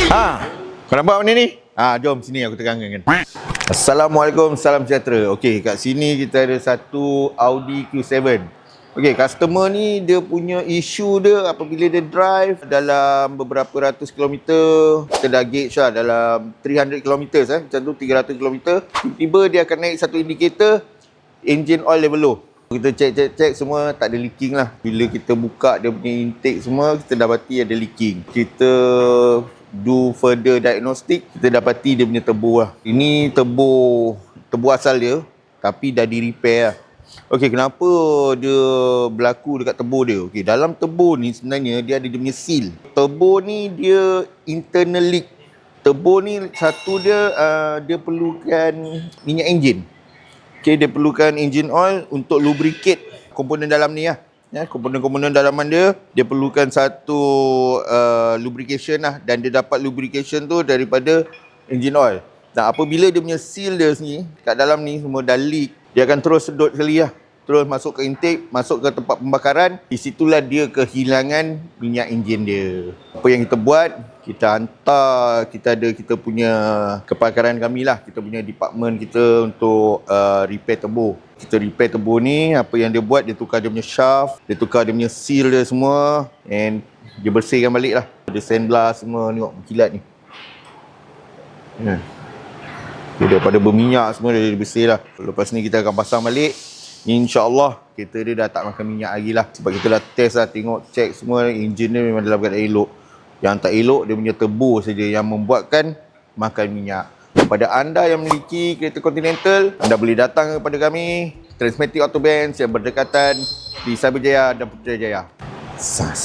Kau nampak benda ni? Jom sini aku terangkan. Assalamualaikum, salam sejahtera. Okey, kat sini kita ada satu Audi Q7. Okey, customer ni dia punya isu dia apabila dia drive dalam beberapa ratus kilometer, kita dah gauge lah dalam 300 kilometer macam tu 300 kilometer, tiba-tiba dia akan naik satu indikator engine oil level low. Kita cek semua tak ada leaking lah. Bila kita buka dia punya intake semua, kita dapati ada leaking. Kita do further diagnostic, kita dapati dia punya turbo lah. Ini turbo asal dia, tapi dah di repair lah. Okey, kenapa dia berlaku dekat turbo dia? Okey, dalam turbo ni sebenarnya dia ada dia punya seal. Turbo ni dia internal leak. Turbo ni satu dia perlukan minyak enjin. Okey, dia perlukan engine oil untuk lubricate komponen dalam ni lah. Ya, komponen-komponen dalaman dia perlukan satu lubrication lah, dan dia dapat lubrication tu daripada engine oil. Dan apabila dia punya seal dia ni kat dalam ni semua dah leak, dia akan terus sedut sekali lah, terus masuk ke intake, masuk ke tempat pembakaran. Di situlah dia kehilangan minyak enjin dia. Apa yang kita buat, kita hantar, kita punya kepakaran kami lah, kita punya department kita untuk repair turbo. Kita repair turbo ni, apa yang dia buat, dia tukar dia punya shaft, dia tukar dia punya seal dia semua, and dia bersihkan balik lah. Dia sandblast semua, tengok kilat ni. Dia daripada berminyak semua dia bersih lah. Lepas ni kita akan pasang balik. InsyaAllah kita dia dah tak makan minyak lagi lah. Sebab kita dah test lah, tengok, check semua, enjin dia memang dalam keadaan elok. Yang tak elok dia punya turbo saja yang membuatkan makan minyak. Kepada anda yang memiliki kereta Continental, anda boleh datang kepada kami, Transmatic Auto Brands yang berdekatan di Cyberjaya dan Putrajaya. SAS.